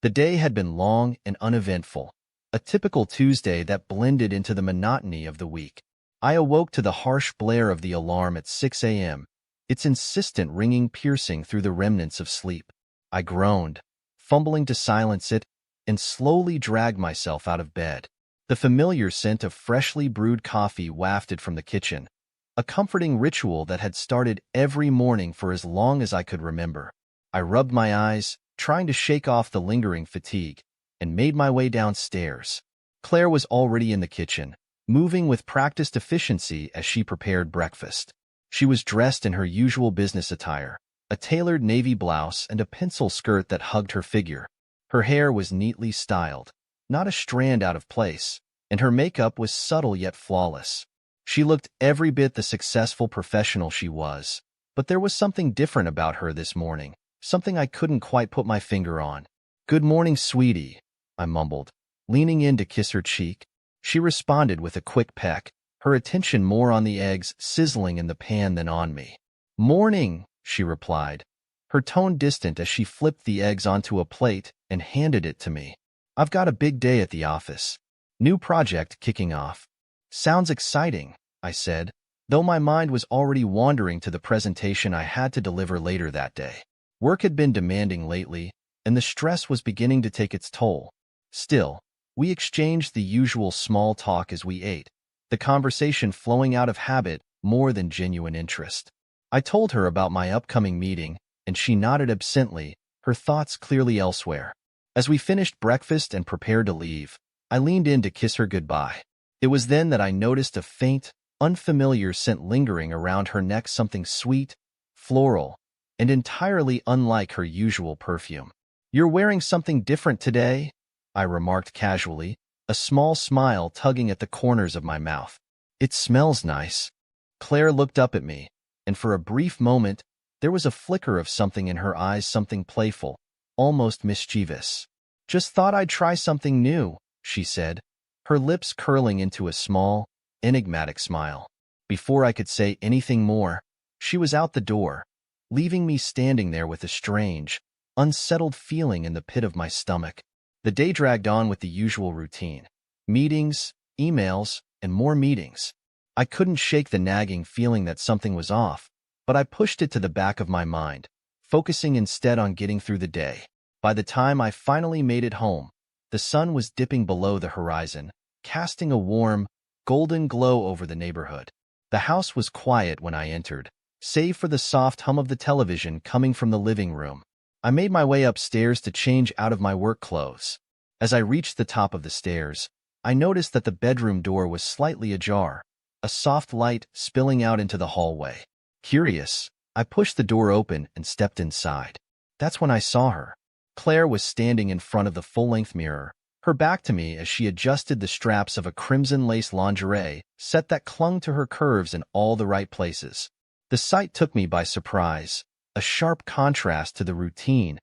The day had been long and uneventful, a typical Tuesday that blended into the monotony of the week. I awoke to the harsh blare of the alarm at 6 a.m., its insistent ringing piercing through the remnants of sleep. I groaned, fumbling to silence it, and slowly dragged myself out of bed. The familiar scent of freshly brewed coffee wafted from the kitchen, a comforting ritual that had started every morning for as long as I could remember. I rubbed my eyes, trying to shake off the lingering fatigue, and made my way downstairs. Claire was already in the kitchen, moving with practiced efficiency as she prepared breakfast. She was dressed in her usual business attire, a tailored navy blouse and a pencil skirt that hugged her figure. Her hair was neatly styled, not a strand out of place, and her makeup was subtle yet flawless. She looked every bit the successful professional she was, but there was something different about her this morning, something I couldn't quite put my finger on. "Good morning, sweetie," I mumbled, leaning in to kiss her cheek. She responded with a quick peck, her attention more on the eggs sizzling in the pan than on me. "Morning," she replied, her tone distant as she flipped the eggs onto a plate and handed it to me. "I've got a big day at the office. New project kicking off." "Sounds exciting," I said, though my mind was already wandering to the presentation I had to deliver later that day. Work had been demanding lately, and the stress was beginning to take its toll. Still, we exchanged the usual small talk as we ate, the conversation flowing out of habit more than genuine interest. I told her about my upcoming meeting, and she nodded absently, her thoughts clearly elsewhere. As we finished breakfast and prepared to leave, I leaned in to kiss her goodbye. It was then that I noticed a faint, unfamiliar scent lingering around her neck, something sweet, floral, and entirely unlike her usual perfume. "You're wearing something different today," I remarked casually, a small smile tugging at the corners of my mouth. "It smells nice." Claire looked up at me, and for a brief moment, there was a flicker of something in her eyes, something playful, almost mischievous. "Just thought I'd try something new," she said, her lips curling into a small, enigmatic smile. Before I could say anything more, she was out the door, leaving me standing there with a strange, unsettled feeling in the pit of my stomach. The day dragged on with the usual routine. Meetings, emails, and more meetings. I couldn't shake the nagging feeling that something was off, but I pushed it to the back of my mind, focusing instead on getting through the day. By the time I finally made it home, the sun was dipping below the horizon, casting a warm, golden glow over the neighborhood. The house was quiet when I entered, save for the soft hum of the television coming from the living room. I made my way upstairs to change out of my work clothes. As I reached the top of the stairs, I noticed that the bedroom door was slightly ajar, a soft light spilling out into the hallway. Curious, I pushed the door open and stepped inside. That's when I saw her. Claire was standing in front of the full-length mirror, her back to me as she adjusted the straps of a crimson lace lingerie set that clung to her curves in all the right places. The sight took me by surprise, a sharp contrast to the routine,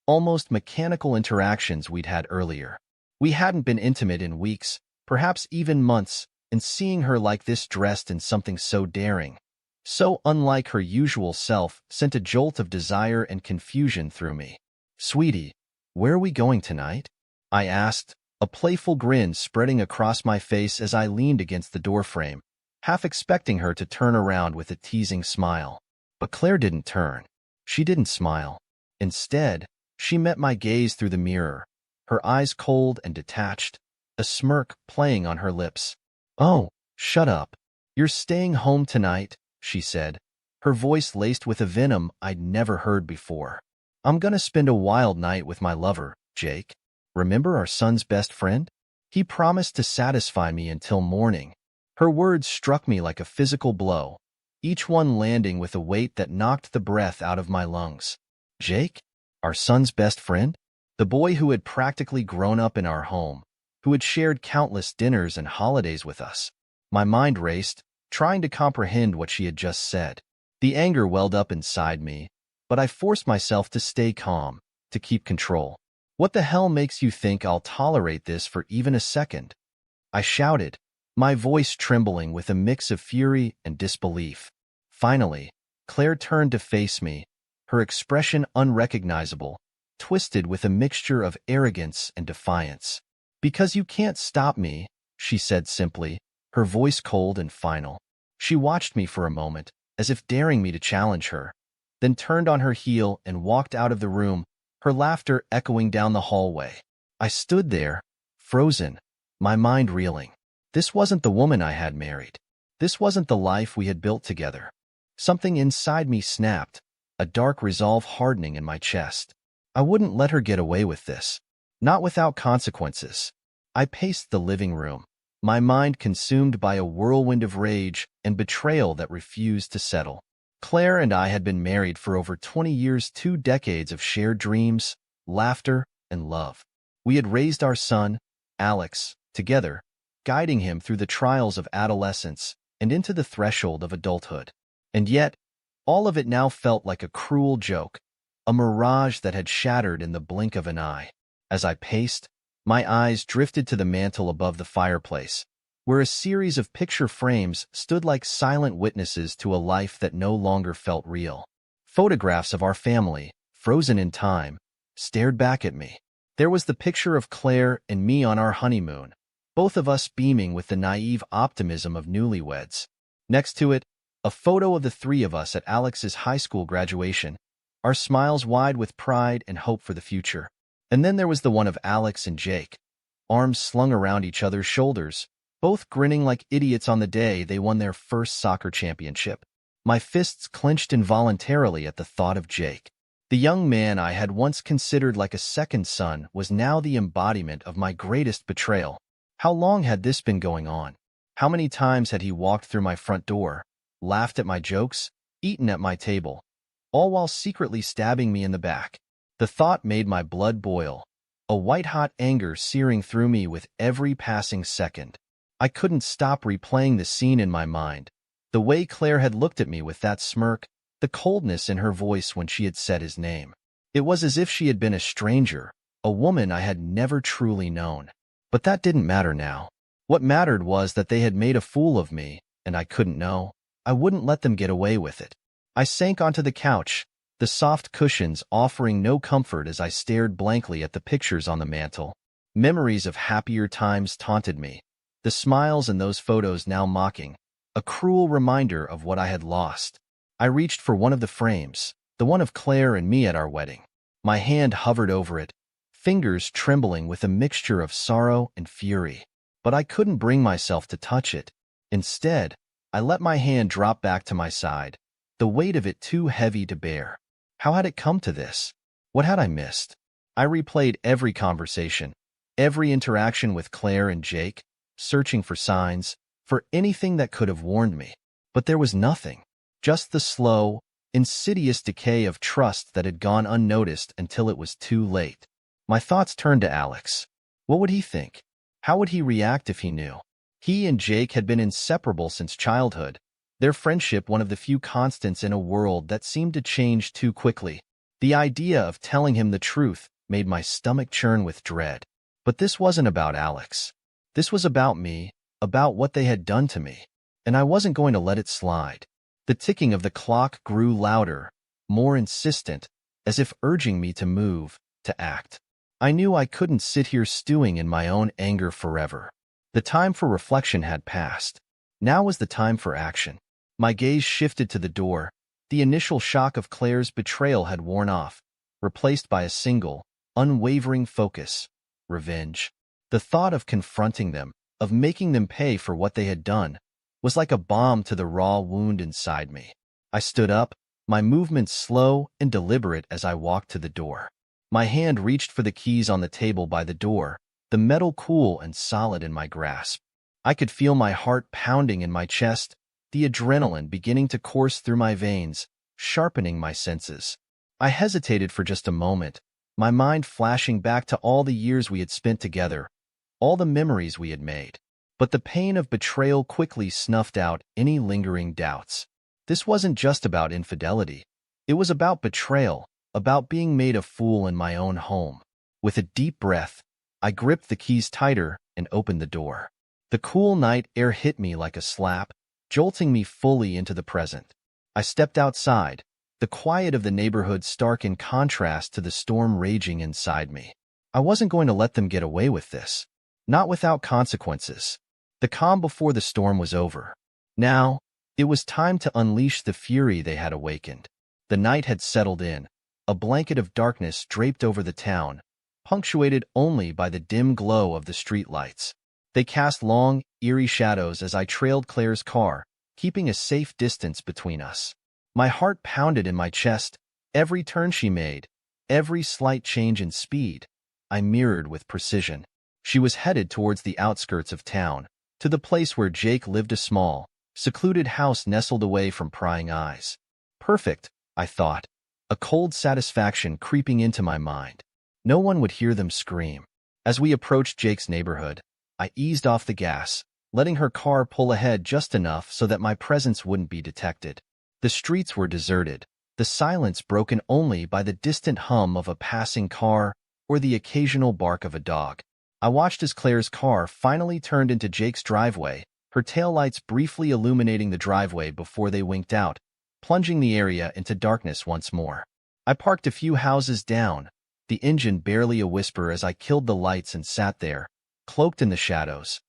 almost mechanical interactions we'd had earlier. We hadn't been intimate in weeks, perhaps even months, and seeing her like this dressed in something so daring, so unlike her usual self, sent a jolt of desire and confusion through me. "Sweetie, where are we going tonight?" I asked, a playful grin spreading across my face as I leaned against the doorframe, half expecting her to turn around with a teasing smile. But Claire didn't turn. She didn't smile. Instead, she met my gaze through the mirror, her eyes cold and detached, a smirk playing on her lips. "Oh, shut up. You're staying home tonight," she said, her voice laced with a venom I'd never heard before. "I'm gonna spend a wild night with my lover, Jake. Remember our son's best friend? He promised to satisfy me until morning." Her words struck me like a physical blow, each one landing with a weight that knocked the breath out of my lungs. Jake? Our son's best friend? The boy who had practically grown up in our home, who had shared countless dinners and holidays with us. My mind raced, trying to comprehend what she had just said. The anger welled up inside me, but I forced myself to stay calm, to keep control. "What the hell makes you think I'll tolerate this for even a second?" I shouted, my voice trembling with a mix of fury and disbelief. Finally, Claire turned to face me, her expression unrecognizable, twisted with a mixture of arrogance and defiance. "Because you can't stop me," she said simply, her voice cold and final. She watched me for a moment, as if daring me to challenge her, then turned on her heel and walked out of the room, her laughter echoing down the hallway. I stood there, frozen, my mind reeling. This wasn't the woman I had married. This wasn't the life we had built together. Something inside me snapped, a dark resolve hardening in my chest. I wouldn't let her get away with this. Not without consequences. I paced the living room, my mind consumed by a whirlwind of rage and betrayal that refused to settle. Claire and I had been married for over 20 years, 2 decades of shared dreams, laughter, and love. We had raised our son, Alex, together, guiding him through the trials of adolescence and into the threshold of adulthood. And yet, all of it now felt like a cruel joke, a mirage that had shattered in the blink of an eye. As I paced, my eyes drifted to the mantel above the fireplace, where a series of picture frames stood like silent witnesses to a life that no longer felt real. Photographs of our family, frozen in time, stared back at me. There was the picture of Claire and me on our honeymoon, both of us beaming with the naive optimism of newlyweds. Next to it, a photo of the 3 of us at Alex's high school graduation, our smiles wide with pride and hope for the future. And then there was the one of Alex and Jake, arms slung around each other's shoulders, both grinning like idiots on the day they won their first soccer championship. My fists clenched involuntarily at the thought of Jake. The young man I had once considered like a second son was now the embodiment of my greatest betrayal. How long had this been going on? How many times had he walked through my front door, laughed at my jokes, eaten at my table, all while secretly stabbing me in the back? The thought made my blood boil, a white-hot anger searing through me with every passing second. I couldn't stop replaying the scene in my mind, the way Claire had looked at me with that smirk, the coldness in her voice when she had said his name. It was as if she had been a stranger, a woman I had never truly known. But that didn't matter now. What mattered was that they had made a fool of me, and I couldn't know. I wouldn't let them get away with it. I sank onto the couch, the soft cushions offering no comfort as I stared blankly at the pictures on the mantel. Memories of happier times taunted me, the smiles in those photos now mocking, a cruel reminder of what I had lost. I reached for one of the frames, the one of Claire and me at our wedding. My hand hovered over it, fingers trembling with a mixture of sorrow and fury. But I couldn't bring myself to touch it. Instead, I let my hand drop back to my side, the weight of it too heavy to bear. How had it come to this? What had I missed? I replayed every conversation, every interaction with Claire and Jake, searching for signs, for anything that could have warned me. But there was nothing. Just the slow, insidious decay of trust that had gone unnoticed until it was too late. My thoughts turned to Alex. What would he think? How would he react if he knew? He and Jake had been inseparable since childhood, their friendship one of the few constants in a world that seemed to change too quickly. The idea of telling him the truth made my stomach churn with dread. But this wasn't about Alex. This was about me, about what they had done to me. And I wasn't going to let it slide. The ticking of the clock grew louder, more insistent, as if urging me to move, to act. I knew I couldn't sit here stewing in my own anger forever. The time for reflection had passed. Now was the time for action. My gaze shifted to the door. The initial shock of Claire's betrayal had worn off, replaced by a single, unwavering focus: revenge. The thought of confronting them, of making them pay for what they had done, was like a balm to the raw wound inside me. I stood up, my movements slow and deliberate as I walked to the door. My hand reached for the keys on the table by the door, the metal cool and solid in my grasp. I could feel my heart pounding in my chest, the adrenaline beginning to course through my veins, sharpening my senses. I hesitated for just a moment, my mind flashing back to all the years we had spent together, all the memories we had made. But the pain of betrayal quickly snuffed out any lingering doubts. This wasn't just about infidelity. It was about betrayal, about being made a fool in my own home. With a deep breath, I gripped the keys tighter and opened the door. The cool night air hit me like a slap, jolting me fully into the present. I stepped outside, the quiet of the neighborhood stark in contrast to the storm raging inside me. I wasn't going to let them get away with this. Not without consequences. The calm before the storm was over. Now, it was time to unleash the fury they had awakened. The night had settled in, a blanket of darkness draped over the town, punctuated only by the dim glow of the streetlights. They cast long, eerie shadows as I trailed Claire's car, keeping a safe distance between us. My heart pounded in my chest. Every turn she made, every slight change in speed, I mirrored with precision. She was headed towards the outskirts of town, to the place where Jake lived, a small, secluded house nestled away from prying eyes. Perfect, I thought, a cold satisfaction creeping into my mind. No one would hear them scream. As we approached Jake's neighborhood, I eased off the gas, letting her car pull ahead just enough so that my presence wouldn't be detected. The streets were deserted, the silence broken only by the distant hum of a passing car or the occasional bark of a dog. I watched as Claire's car finally turned into Jake's driveway, her taillights briefly illuminating the driveway before they winked out, plunging the area into darkness once more. I parked a few houses down, the engine barely a whisper as I killed the lights and sat there, cloaked in the shadows.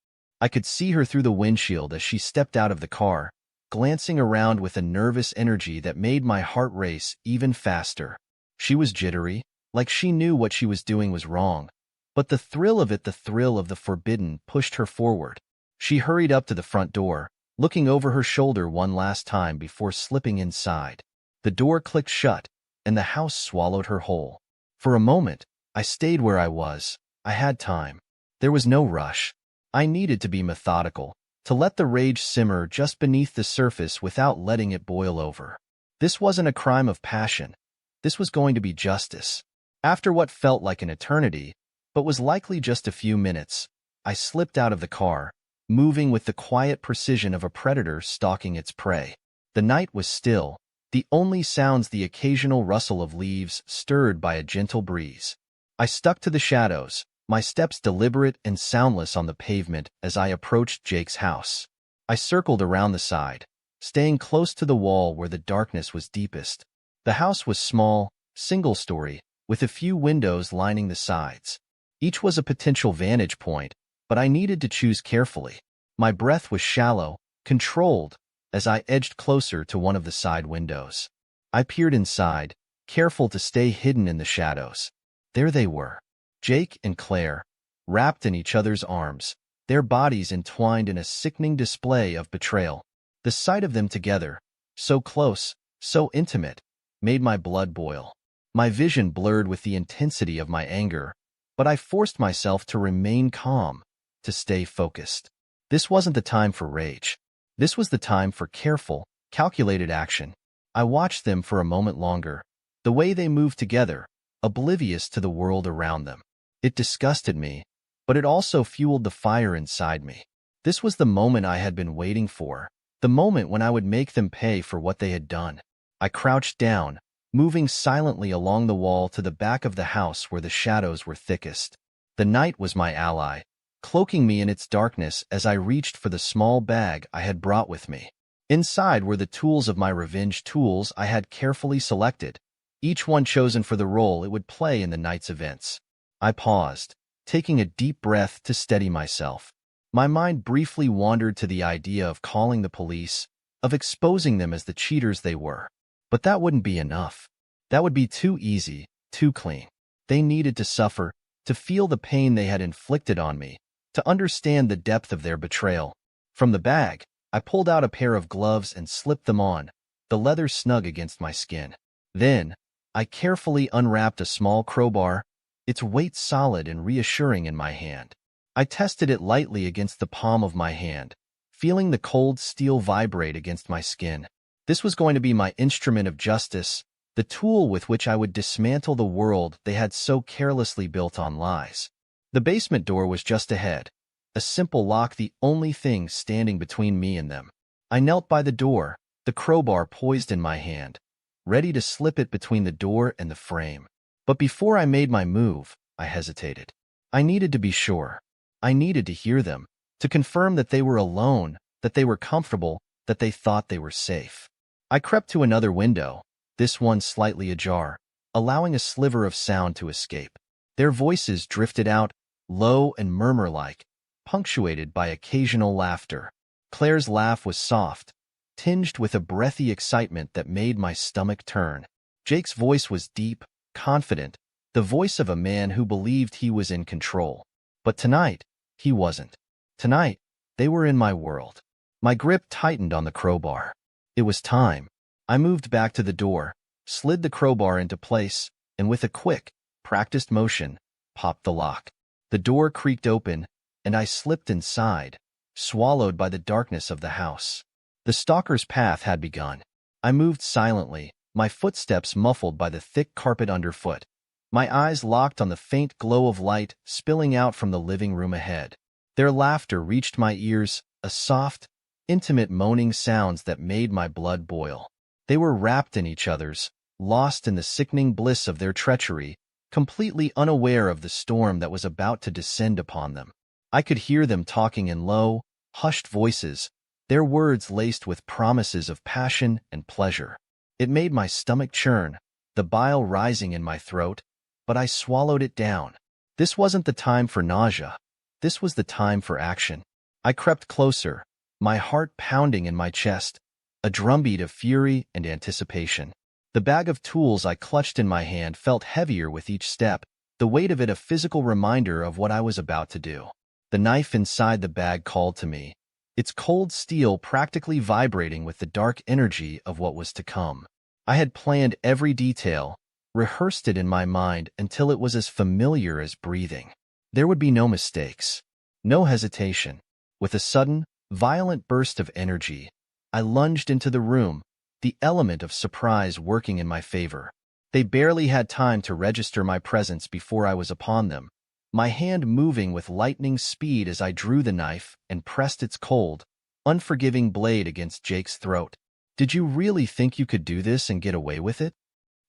I could see her through the windshield as she stepped out of the car, glancing around with a nervous energy that made my heart race even faster. She was jittery, like she knew what she was doing was wrong, but the thrill of it, the thrill of the forbidden, pushed her forward. She hurried up to the front door, looking over her shoulder one last time before slipping inside. The door clicked shut, and the house swallowed her whole. For a moment, I stayed where I was. I had time. There was no rush. I needed to be methodical, to let the rage simmer just beneath the surface without letting it boil over. This wasn't a crime of passion. This was going to be justice. After what felt like an eternity, but was likely just a few minutes, I slipped out of the car, moving with the quiet precision of a predator stalking its prey. The night was still, the only sounds the occasional rustle of leaves stirred by a gentle breeze. I stuck to the shadows, my steps deliberate and soundless on the pavement as I approached Jake's house. I circled around the side, staying close to the wall where the darkness was deepest. The house was small, single-story, with a few windows lining the sides. Each was a potential vantage point, but I needed to choose carefully. My breath was shallow, controlled, as I edged closer to one of the side windows. I peered inside, careful to stay hidden in the shadows. There they were, Jake and Claire, wrapped in each other's arms, their bodies entwined in a sickening display of betrayal. The sight of them together, so close, so intimate, made my blood boil. My vision blurred with the intensity of my anger, but I forced myself to remain calm, to stay focused. This wasn't the time for rage. This was the time for careful, calculated action. I watched them for a moment longer, the way they moved together, oblivious to the world around them. It disgusted me, but it also fueled the fire inside me. This was the moment I had been waiting for, the moment when I would make them pay for what they had done. I crouched down, moving silently along the wall to the back of the house where the shadows were thickest. The night was my ally, cloaking me in its darkness as I reached for the small bag I had brought with me. Inside were the tools of my revenge, tools I had carefully selected, each one chosen for the role it would play in the night's events. I paused, taking a deep breath to steady myself. My mind briefly wandered to the idea of calling the police, of exposing them as the cheaters they were. But that wouldn't be enough. That would be too easy, too clean. They needed to suffer, to feel the pain they had inflicted on me, to understand the depth of their betrayal. From the bag, I pulled out a pair of gloves and slipped them on, the leather snug against my skin. Then, I carefully unwrapped a small crowbar, its weight solid and reassuring in my hand. I tested it lightly against the palm of my hand, feeling the cold steel vibrate against my skin. This was going to be my instrument of justice, the tool with which I would dismantle the world they had so carelessly built on lies. The basement door was just ahead, a simple lock, the only thing standing between me and them. I knelt by the door, the crowbar poised in my hand, ready to slip it between the door and the frame. But before I made my move, I hesitated. I needed to be sure. I needed to hear them, to confirm that they were alone, that they were comfortable, that they thought they were safe. I crept to another window, this one slightly ajar, allowing a sliver of sound to escape. Their voices drifted out, low and murmur-like, punctuated by occasional laughter. Claire's laugh was soft, tinged with a breathy excitement that made my stomach turn. Jake's voice was deep, confident, the voice of a man who believed he was in control. But tonight, he wasn't. Tonight, they were in my world. My grip tightened on the crowbar. It was time. I moved back to the door, slid the crowbar into place, and with a quick, practiced motion, popped the lock. The door creaked open, and I slipped inside, swallowed by the darkness of the house. The stalker's path had begun. I moved silently, my footsteps muffled by the thick carpet underfoot. My eyes locked on the faint glow of light spilling out from the living room ahead. Their laughter reached my ears, a soft, intimate moaning sounds that made my blood boil. They were wrapped in each other's, lost in the sickening bliss of their treachery, completely unaware of the storm that was about to descend upon them. I could hear them talking in low, hushed voices, their words laced with promises of passion and pleasure. It made my stomach churn, the bile rising in my throat, but I swallowed it down. This wasn't the time for nausea. This was the time for action. I crept closer, my heart pounding in my chest, a drumbeat of fury and anticipation. The bag of tools I clutched in my hand felt heavier with each step, the weight of it a physical reminder of what I was about to do. The knife inside the bag called to me, its cold steel practically vibrating with the dark energy of what was to come. I had planned every detail, rehearsed it in my mind until it was as familiar as breathing. There would be no mistakes, no hesitation. With a sudden, violent burst of energy, I lunged into the room, the element of surprise working in my favor. They barely had time to register my presence before I was upon them, my hand moving with lightning speed as I drew the knife and pressed its cold, unforgiving blade against Jake's throat. "Did you really think you could do this and get away with it?"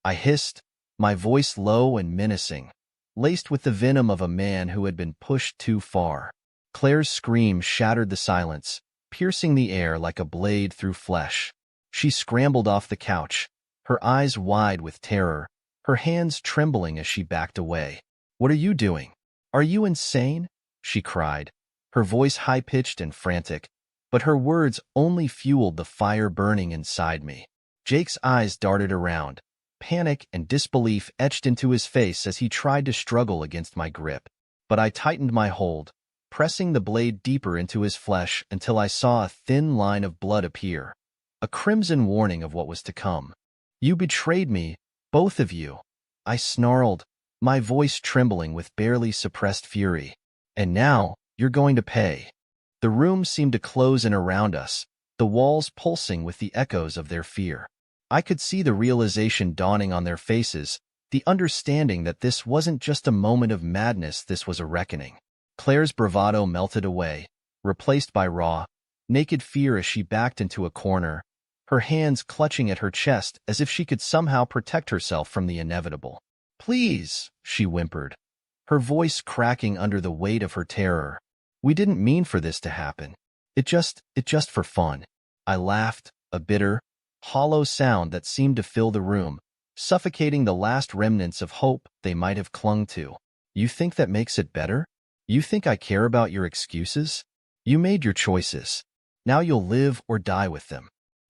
I hissed, my voice low and menacing, laced with the venom of a man who had been pushed too far. Claire's scream shattered the silence, piercing the air like a blade through flesh. She scrambled off the couch, her eyes wide with terror, her hands trembling as she backed away. "What are you doing? Are you insane?" she cried, her voice high-pitched and frantic, but her words only fueled the fire burning inside me. Jake's eyes darted around, panic and disbelief etched into his face as he tried to struggle against my grip. But I tightened my hold, pressing the blade deeper into his flesh until I saw a thin line of blood appear, a crimson warning of what was to come. "You betrayed me, both of you," I snarled, my voice trembling with barely suppressed fury. "And now, you're going to pay." The room seemed to close in around us, the walls pulsing with the echoes of their fear. I could see the realization dawning on their faces, the understanding that this wasn't just a moment of madness, this was a reckoning. Claire's bravado melted away, replaced by raw, naked fear as she backed into a corner, her hands clutching at her chest as if she could somehow protect herself from the inevitable. "Please," she whimpered, her voice cracking under the weight of her terror. "We didn't mean for this to happen. It just for fun." I laughed, a bitter, hollow sound that seemed to fill the room, suffocating the last remnants of hope they might have clung to. "You think that makes it better? You think I care about your excuses? You made your choices. Now you'll live or die with them."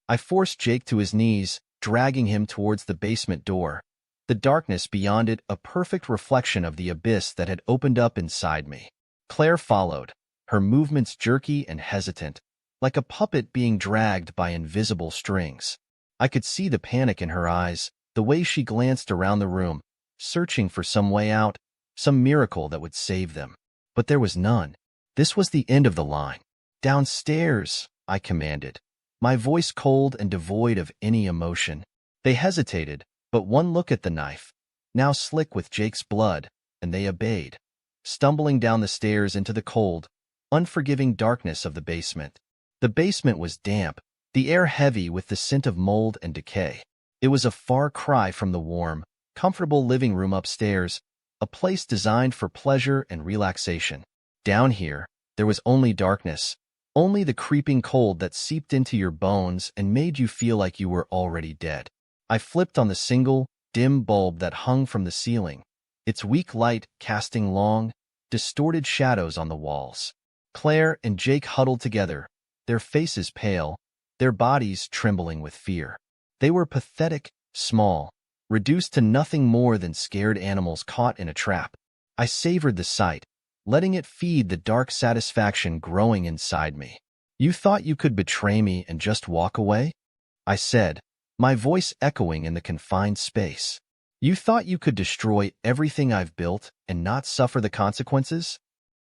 I forced Jake to his knees, dragging him towards the basement door, the darkness beyond it a perfect reflection of the abyss that had opened up inside me. Claire followed, her movements jerky and hesitant, like a puppet being dragged by invisible strings. I could see the panic in her eyes, the way she glanced around the room, searching for some way out, some miracle that would save them. But there was none. This was the end of the line. "Downstairs," I commanded, my voice cold and devoid of any emotion. They hesitated, but one look at the knife, now slick with Jake's blood, and they obeyed, stumbling down the stairs into the cold, unforgiving darkness of the basement. The basement was damp, the air heavy with the scent of mold and decay. It was a far cry from the warm, comfortable living room upstairs, a place designed for pleasure and relaxation. Down here, there was only darkness, only the creeping cold that seeped into your bones and made you feel like you were already dead. I flipped on the single, dim bulb that hung from the ceiling, its weak light casting long, distorted shadows on the walls. Claire and Jake huddled together, their faces pale, their bodies trembling with fear. They were pathetic, small, reduced to nothing more than scared animals caught in a trap. I savored the sight, letting it feed the dark satisfaction growing inside me. "You thought you could betray me and just walk away?" I said, my voice echoing in the confined space. "You thought you could destroy everything I've built and not suffer the consequences?"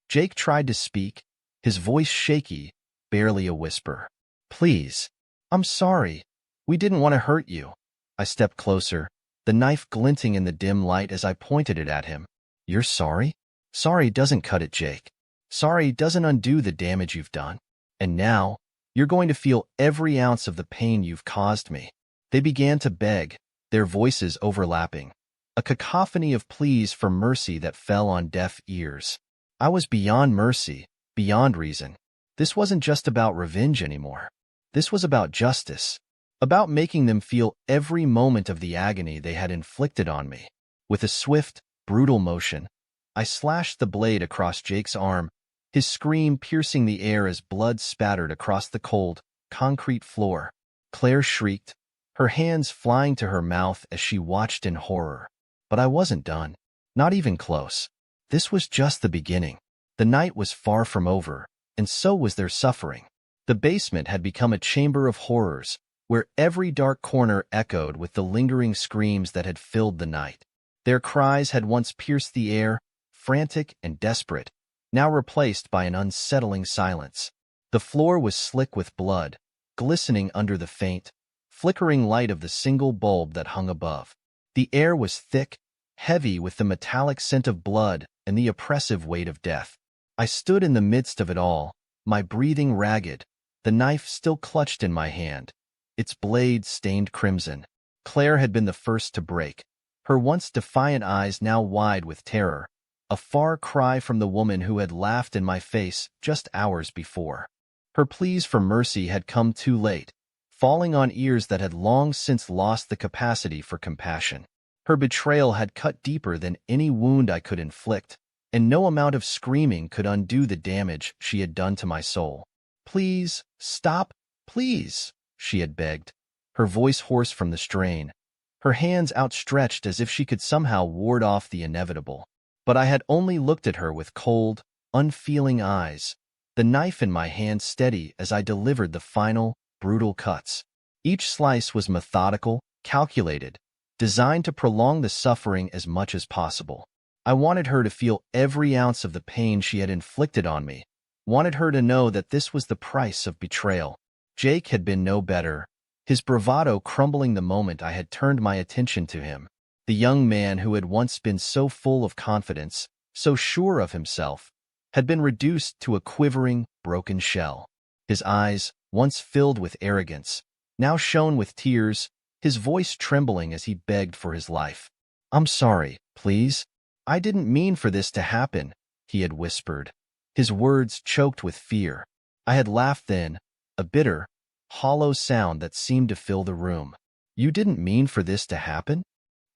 Jake tried to speak, his voice shaky, barely a whisper. "Please. I'm sorry. We didn't want to hurt you." I stepped closer, the knife glinting in the dim light as I pointed it at him. "You're sorry? Sorry doesn't cut it, Jake. Sorry doesn't undo the damage you've done. And now, you're going to feel every ounce of the pain you've caused me." They began to beg, their voices overlapping, a cacophony of pleas for mercy that fell on deaf ears. I was beyond mercy, beyond reason. This wasn't just about revenge anymore. This was about justice, about making them feel every moment of the agony they had inflicted on me. With a swift, brutal motion, I slashed the blade across Jake's arm, his scream piercing the air as blood spattered across the cold, concrete floor. Claire shrieked, her hands flying to her mouth as she watched in horror. But I wasn't done. Not even close. This was just the beginning. The night was far from over, and so was their suffering. The basement had become a chamber of horrors, where every dark corner echoed with the lingering screams that had filled the night. Their cries had once pierced the air, frantic and desperate, now replaced by an unsettling silence. The floor was slick with blood, glistening under the faint, flickering light of the single bulb that hung above. The air was thick, heavy with the metallic scent of blood and the oppressive weight of death. I stood in the midst of it all, my breathing ragged, the knife still clutched in my hand, its blade stained crimson. Claire had been the first to break, her once defiant eyes now wide with terror, a far cry from the woman who had laughed in my face just hours before. Her pleas for mercy had come too late, falling on ears that had long since lost the capacity for compassion. Her betrayal had cut deeper than any wound I could inflict, and no amount of screaming could undo the damage she had done to my soul. "Please, stop, please," she had begged, her voice hoarse from the strain, her hands outstretched as if she could somehow ward off the inevitable. But I had only looked at her with cold, unfeeling eyes, the knife in my hand steady as I delivered the final, brutal cuts. Each slice was methodical, calculated, designed to prolong the suffering as much as possible. I wanted her to feel every ounce of the pain she had inflicted on me, wanted her to know that this was the price of betrayal. Jake had been no better, his bravado crumbling the moment I had turned my attention to him. The young man who had once been so full of confidence, so sure of himself, had been reduced to a quivering, broken shell. His eyes, once filled with arrogance, now shone with tears, his voice trembling as he begged for his life. "I'm sorry, please. I didn't mean for this to happen," he had whispered, his words choked with fear. I had laughed then, a bitter, hollow sound that seemed to fill the room. "You didn't mean for this to happen?"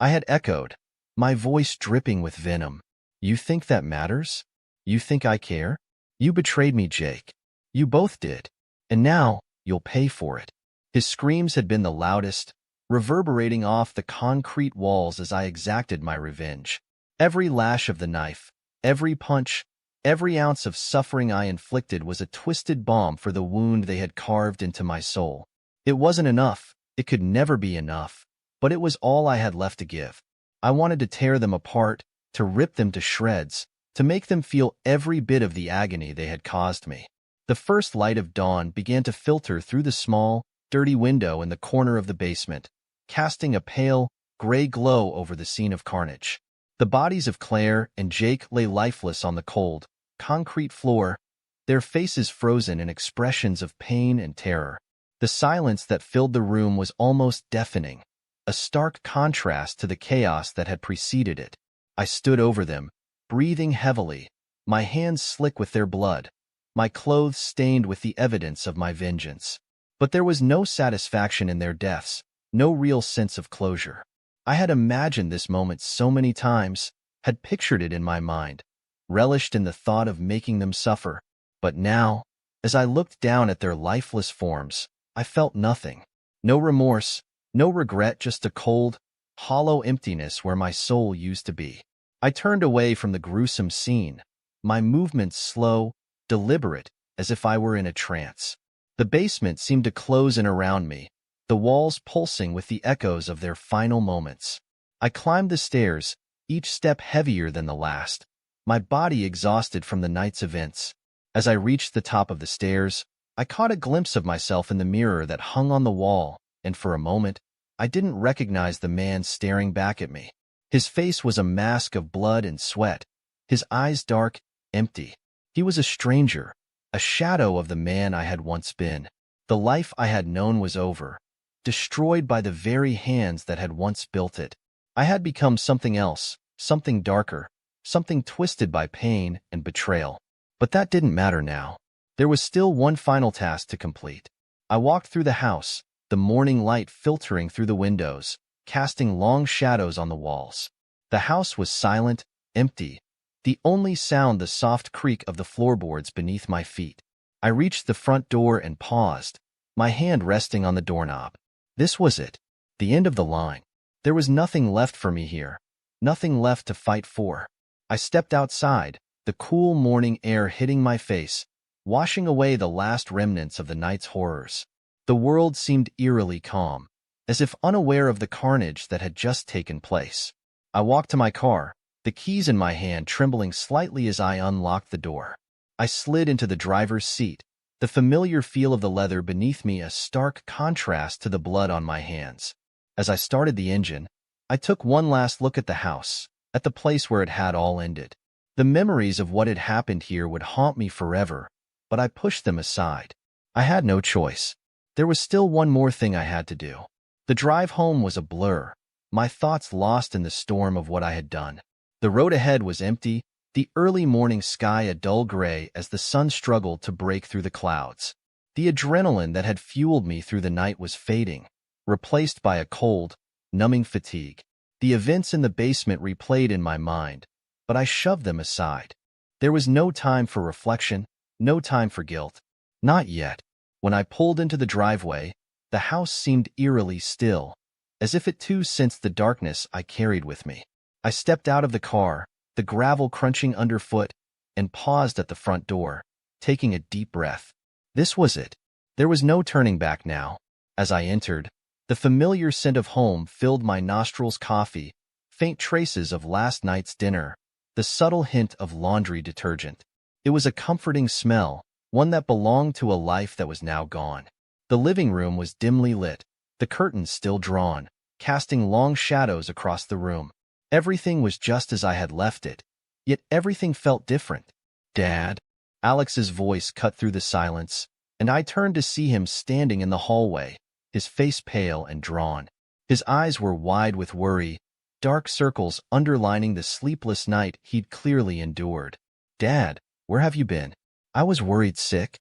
I had echoed, my voice dripping with venom. "You think that matters? You think I care? You betrayed me, Jake. You both did. And now, you'll pay for it." His screams had been the loudest, reverberating off the concrete walls as I exacted my revenge. Every lash of the knife, every punch, every ounce of suffering I inflicted was a twisted balm for the wound they had carved into my soul. It wasn't enough, it could never be enough, but it was all I had left to give. I wanted to tear them apart, to rip them to shreds, to make them feel every bit of the agony they had caused me. The first light of dawn began to filter through the small, dirty window in the corner of the basement, casting a pale, gray glow over the scene of carnage. The bodies of Claire and Jake lay lifeless on the cold, concrete floor, their faces frozen in expressions of pain and terror. The silence that filled the room was almost deafening, a stark contrast to the chaos that had preceded it. I stood over them, breathing heavily, my hands slick with their blood, my clothes stained with the evidence of my vengeance. But there was no satisfaction in their deaths, no real sense of closure. I had imagined this moment so many times, had pictured it in my mind, relished in the thought of making them suffer. But now, as I looked down at their lifeless forms, I felt nothing. No remorse, no regret, just a cold, hollow emptiness where my soul used to be. I turned away from the gruesome scene, my movements slow, deliberate, as if I were in a trance. The basement seemed to close in around me, the walls pulsing with the echoes of their final moments. I climbed the stairs, each step heavier than the last, my body exhausted from the night's events. As I reached the top of the stairs, I caught a glimpse of myself in the mirror that hung on the wall, and for a moment, I didn't recognize the man staring back at me. His face was a mask of blood and sweat, his eyes dark, empty. He was a stranger, a shadow of the man I had once been. The life I had known was over, destroyed by the very hands that had once built it. I had become something else, something darker, something twisted by pain and betrayal. But that didn't matter now. There was still one final task to complete. I walked through the house, the morning light filtering through the windows, casting long shadows on the walls. The house was silent, empty, the only sound the soft creak of the floorboards beneath my feet. I reached the front door and paused, my hand resting on the doorknob. This was it, the end of the line. There was nothing left for me here, nothing left to fight for. I stepped outside, the cool morning air hitting my face, washing away the last remnants of the night's horrors. The world seemed eerily calm, as if unaware of the carnage that had just taken place. I walked to my car, the keys in my hand trembling slightly as I unlocked the door. I slid into the driver's seat, the familiar feel of the leather beneath me a stark contrast to the blood on my hands. As I started the engine, I took one last look at the house, at the place where it had all ended. The memories of what had happened here would haunt me forever, but I pushed them aside. I had no choice. There was still one more thing I had to do. The drive home was a blur, my thoughts lost in the storm of what I had done. The road ahead was empty, the early morning sky a dull gray as the sun struggled to break through the clouds. The adrenaline that had fueled me through the night was fading, replaced by a cold, numbing fatigue. The events in the basement replayed in my mind, but I shoved them aside. There was no time for reflection, no time for guilt. Not yet. When I pulled into the driveway, the house seemed eerily still, as if it too sensed the darkness I carried with me. I stepped out of the car, the gravel crunching underfoot, and paused at the front door, taking a deep breath. This was it. There was no turning back now. As I entered, the familiar scent of home filled my nostrils, coffee, faint traces of last night's dinner, the subtle hint of laundry detergent. It was a comforting smell, one that belonged to a life that was now gone. The living room was dimly lit, the curtains still drawn, casting long shadows across the room. Everything was just as I had left it, yet everything felt different. "Dad?" Alex's voice cut through the silence, and I turned to see him standing in the hallway, his face pale and drawn. His eyes were wide with worry, dark circles underlining the sleepless night he'd clearly endured. "Dad, where have you been? I was worried sick."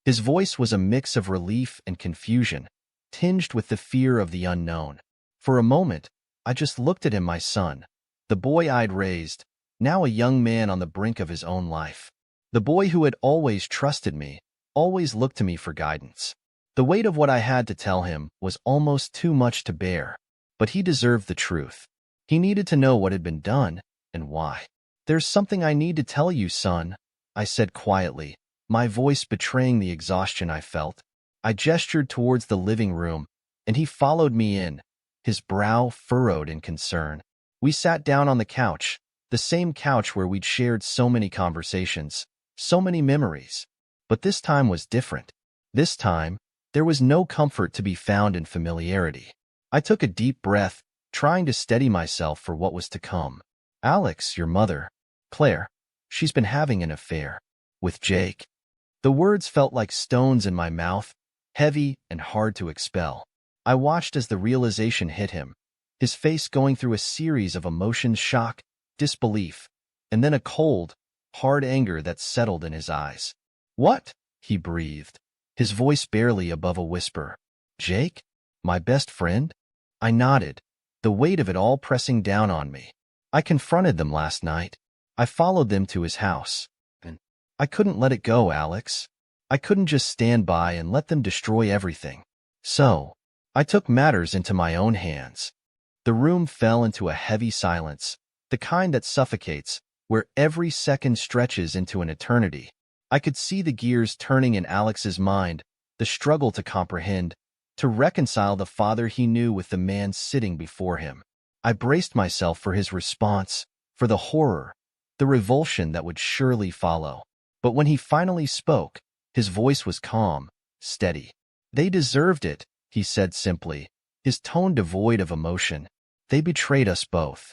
His voice was a mix of relief and confusion, tinged with the fear of the unknown. For a moment, I just looked at him, my son, the boy I'd raised, now a young man on the brink of his own life. The boy who had always trusted me, always looked to me for guidance. The weight of what I had to tell him was almost too much to bear, but he deserved the truth. He needed to know what had been done and why. "There's something I need to tell you, son," I said quietly, my voice betraying the exhaustion I felt. I gestured towards the living room, and he followed me in, his brow furrowed in concern. We sat down on the couch, the same couch where we'd shared so many conversations, so many memories. But this time was different. This time, there was no comfort to be found in familiarity. I took a deep breath, trying to steady myself for what was to come. "Alex, your mother, Claire, she's been having an affair with Jake." The words felt like stones in my mouth, heavy and hard to expel. I watched as the realization hit him, his face going through a series of emotions: shock, disbelief, and then a cold, hard anger that settled in his eyes. "What?" he breathed, his voice barely above a whisper. "Jake? My best friend?" I nodded, the weight of it all pressing down on me. I confronted them last night. I followed them to his house. And I couldn't let it go, Alex. I couldn't just stand by and let them destroy everything. So, I took matters into my own hands. The room fell into a heavy silence, the kind that suffocates, where every second stretches into an eternity. I could see the gears turning in Alex's mind, the struggle to comprehend, to reconcile the father he knew with the man sitting before him. I braced myself for his response, for the horror, the revulsion that would surely follow. But when he finally spoke, his voice was calm, steady. "They deserved it," he said simply, his tone devoid of emotion. "They betrayed us both."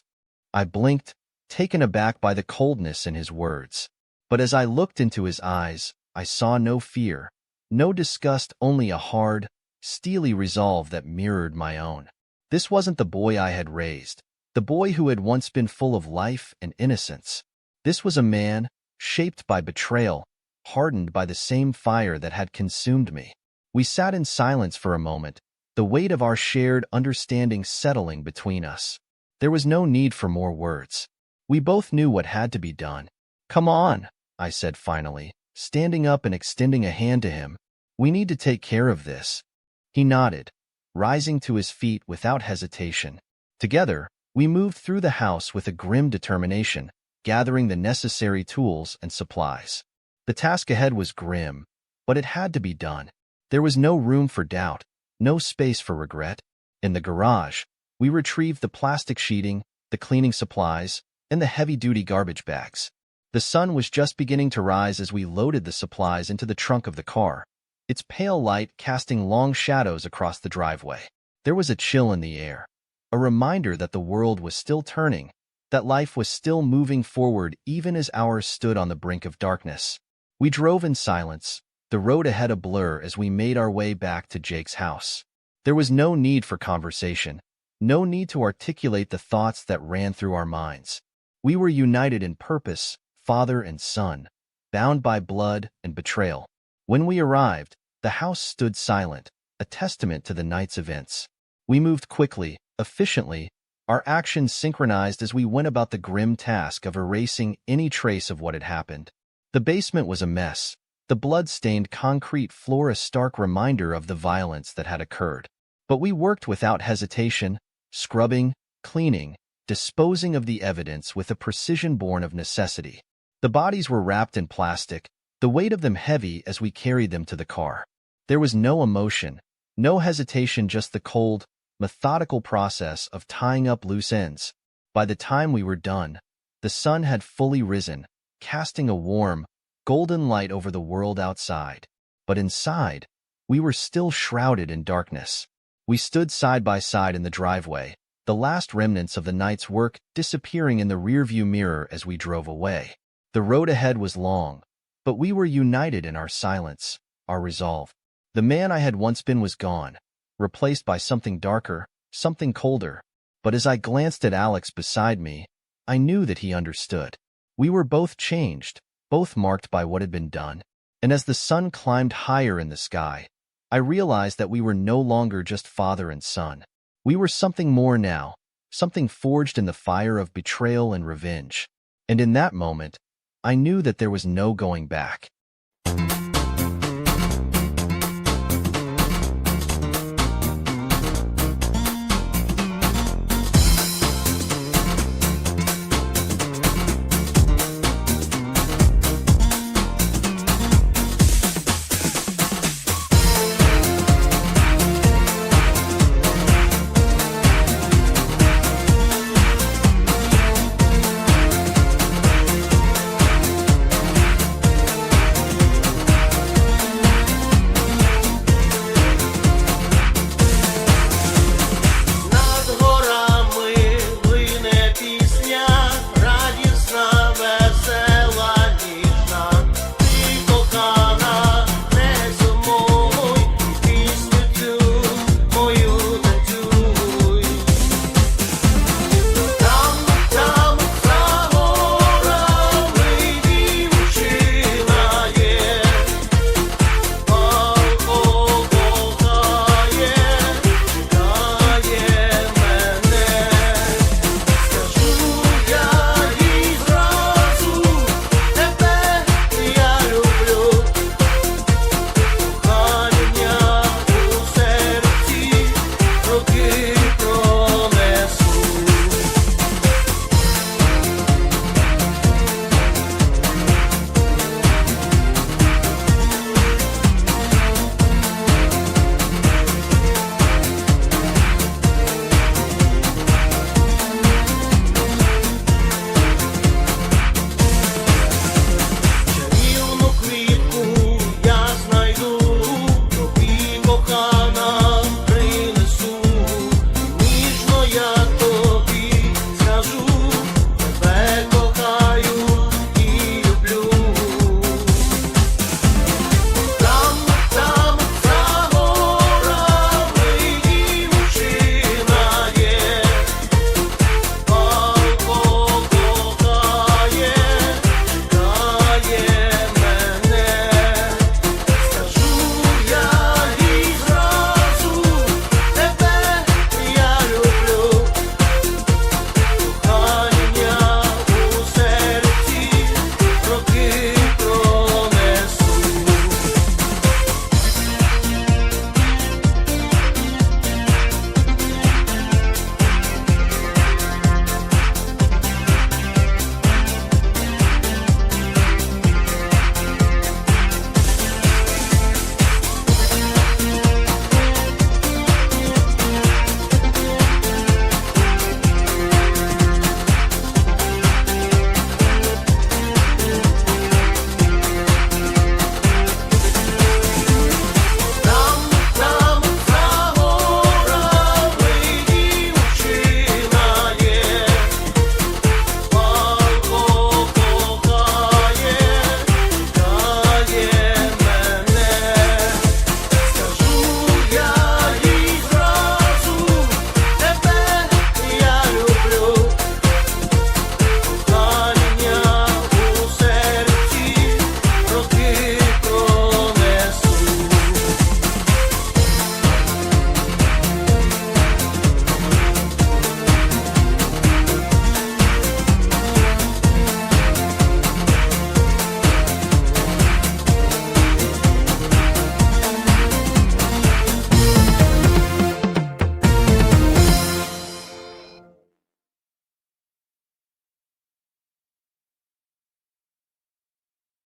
I blinked, taken aback by the coldness in his words. But as I looked into his eyes, I saw no fear, no disgust, only a hard, steely resolve that mirrored my own. This wasn't the boy I had raised, the boy who had once been full of life and innocence. This was a man, shaped by betrayal, hardened by the same fire that had consumed me. We sat in silence for a moment, the weight of our shared understanding settling between us. There was no need for more words. We both knew what had to be done. "Come on," I said finally, standing up and extending a hand to him. "We need to take care of this." He nodded, rising to his feet without hesitation. Together, we moved through the house with a grim determination, gathering the necessary tools and supplies. The task ahead was grim, but it had to be done. There was no room for doubt, no space for regret. In the garage, we retrieved the plastic sheeting, the cleaning supplies, and the heavy-duty garbage bags. The sun was just beginning to rise as we loaded the supplies into the trunk of the car, its pale light casting long shadows across the driveway. There was a chill in the air, a reminder that the world was still turning, that life was still moving forward even as ours stood on the brink of darkness. We drove in silence, the road ahead a blur as we made our way back to Jake's house. There was no need for conversation, no need to articulate the thoughts that ran through our minds. We were united in purpose, father and son, bound by blood and betrayal. When we arrived, the house stood silent, a testament to the night's events. We moved quickly, efficiently, our actions synchronized as we went about the grim task of erasing any trace of what had happened. The basement was a mess, the blood-stained concrete floor a stark reminder of the violence that had occurred. But we worked without hesitation, scrubbing, cleaning, disposing of the evidence with a precision born of necessity. The bodies were wrapped in plastic, the weight of them heavy as we carried them to the car. There was no emotion, no hesitation, just the cold, methodical process of tying up loose ends. By the time we were done, the sun had fully risen, casting a warm, golden light over the world outside. But inside, we were still shrouded in darkness. We stood side by side in the driveway, the last remnants of the night's work disappearing in the rearview mirror as we drove away. The road ahead was long, but we were united in our silence, our resolve. The man I had once been was gone, replaced by something darker, something colder. But as I glanced at Alex beside me, I knew that he understood. We were both changed, both marked by what had been done. And as the sun climbed higher in the sky, I realized that we were no longer just father and son. We were something more now, something forged in the fire of betrayal and revenge. And in that moment, I knew that there was no going back.